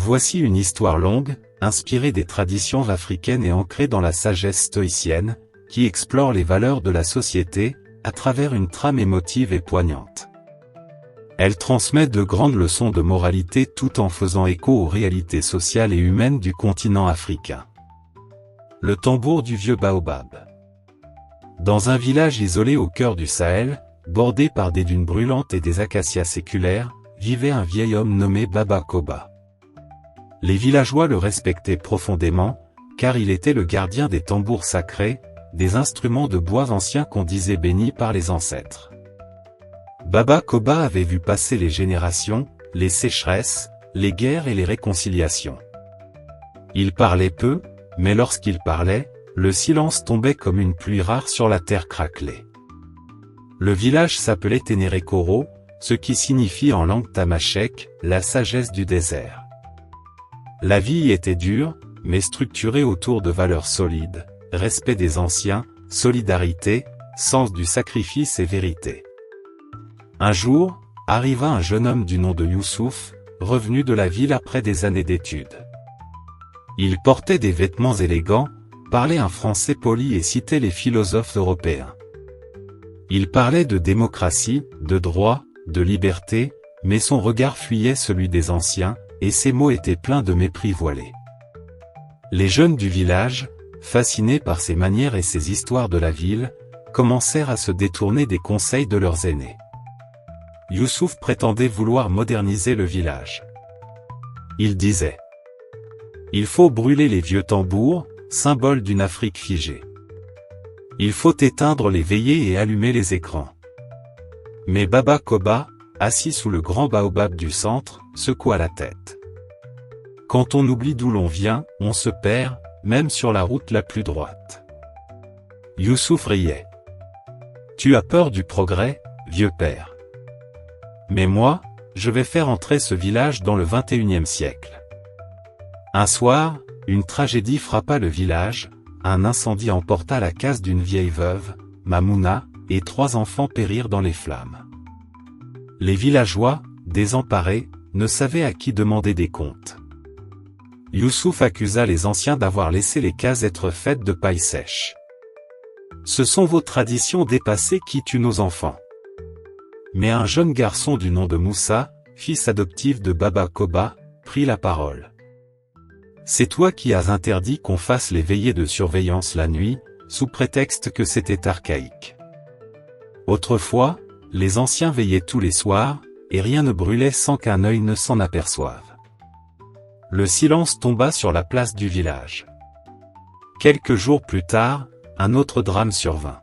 Voici une histoire longue, inspirée des traditions africaines et ancrée dans la sagesse stoïcienne, qui explore les valeurs de la société, à travers une trame émotive et poignante. Elle transmet de grandes leçons de moralité tout en faisant écho aux réalités sociales et humaines du continent africain. Le tambour du vieux baobab. Dans un village isolé au cœur du Sahel, bordé par des dunes brûlantes et des acacias séculaires, vivait un vieil homme nommé Baba Koba. Les villageois le respectaient profondément, car il était le gardien des tambours sacrés, des instruments de bois anciens qu'on disait bénis par les ancêtres. Baba Koba avait vu passer les générations, les sécheresses, les guerres et les réconciliations. Il parlait peu, mais lorsqu'il parlait, le silence tombait comme une pluie rare sur la terre craquelée. Le village s'appelait Ténérékoro, ce qui signifie en langue tamashek, la sagesse du désert. La vie y était dure, mais structurée autour de valeurs solides, respect des anciens, solidarité, sens du sacrifice et vérité. Un jour, arriva un jeune homme du nom de Youssouf, revenu de la ville après des années d'études. Il portait des vêtements élégants, parlait un français poli et citait les philosophes européens. Il parlait de démocratie, de droit, de liberté, mais son regard fuyait celui des anciens, et ses mots étaient pleins de mépris voilé. Les jeunes du village, fascinés par ses manières et ses histoires de la ville, commencèrent à se détourner des conseils de leurs aînés. Youssouf prétendait vouloir moderniser le village. Il disait: il faut brûler les vieux tambours, symbole d'une Afrique figée. Il faut éteindre les veillées et allumer les écrans. Mais Baba Koba, assis sous le grand baobab du centre, secoua la tête. Quand on oublie d'où l'on vient, on se perd, même sur la route la plus droite. Youssouf riait. Tu as peur du progrès, vieux père. Mais moi, je vais faire entrer ce village dans le XXIe siècle. Un soir, une tragédie frappa le village, un incendie emporta la case d'une vieille veuve, Mamouna, et 3 enfants périrent dans les flammes. Les villageois, désemparés, ne savaient à qui demander des comptes. Youssouf accusa les anciens d'avoir laissé les cases être faites de paille sèche. Ce sont vos traditions dépassées qui tuent nos enfants. Mais un jeune garçon du nom de Moussa, fils adoptif de Baba Koba, prit la parole. C'est toi qui as interdit qu'on fasse les veillées de surveillance la nuit, sous prétexte que c'était archaïque. Autrefois, les anciens veillaient tous les soirs, et rien ne brûlait sans qu'un œil ne s'en aperçoive. Le silence tomba sur la place du village. Quelques jours plus tard, un autre drame survint.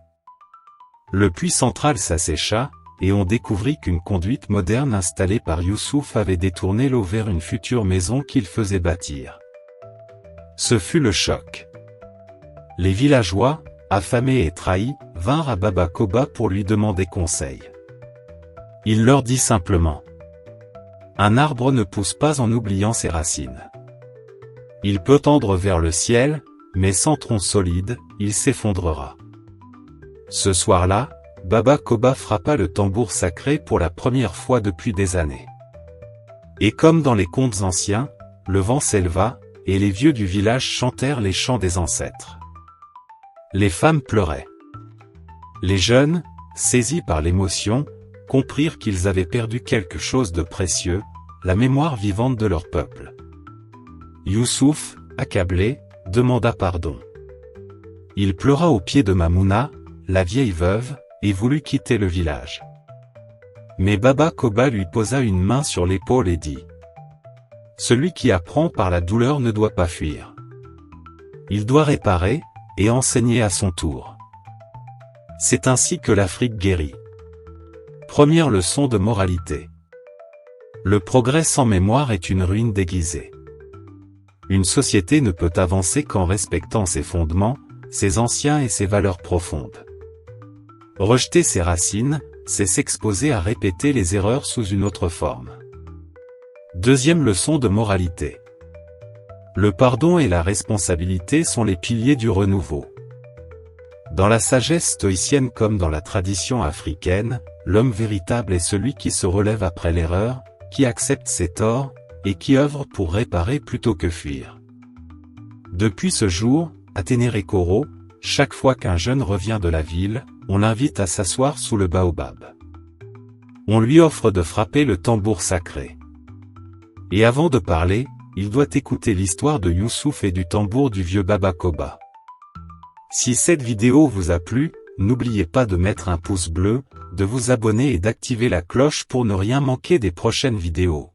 Le puits central s'assécha, et on découvrit qu'une conduite moderne installée par Youssouf avait détourné l'eau vers une future maison qu'il faisait bâtir. Ce fut le choc. Les villageois, affamés et trahis, vinrent à Baba Koba pour lui demander conseil. Il leur dit simplement: un arbre ne pousse pas en oubliant ses racines. Il peut tendre vers le ciel, mais sans tronc solide, il s'effondrera. Ce soir-là, Baba Koba frappa le tambour sacré pour la première fois depuis des années. Et comme dans les contes anciens, le vent s'éleva, et les vieux du village chantèrent les chants des ancêtres. Les femmes pleuraient. Les jeunes, saisis par l'émotion, comprirent qu'ils avaient perdu quelque chose de précieux, la mémoire vivante de leur peuple. Youssouf, accablé, demanda pardon. Il pleura aux pieds de Mamouna, la vieille veuve, et voulut quitter le village. Mais Baba Koba lui posa une main sur l'épaule et dit: celui qui apprend par la douleur ne doit pas fuir. Il doit réparer, et enseigner à son tour. C'est ainsi que l'Afrique guérit. Première leçon de moralité. Le progrès sans mémoire est une ruine déguisée. Une société ne peut avancer qu'en respectant ses fondements, ses anciens et ses valeurs profondes. Rejeter ses racines, c'est s'exposer à répéter les erreurs sous une autre forme. Deuxième leçon de moralité. Le pardon et la responsabilité sont les piliers du renouveau. Dans la sagesse stoïcienne comme dans la tradition africaine, l'homme véritable est celui qui se relève après l'erreur, qui accepte ses torts, et qui œuvre pour réparer plutôt que fuir. Depuis ce jour, à Ténérékoro, chaque fois qu'un jeune revient de la ville, on l'invite à s'asseoir sous le baobab. On lui offre de frapper le tambour sacré. Et avant de parler, il doit écouter l'histoire de Youssouf et du tambour du vieux Baba Koba. Si cette vidéo vous a plu, n'oubliez pas de mettre un pouce bleu, de vous abonner et d'activer la cloche pour ne rien manquer des prochaines vidéos.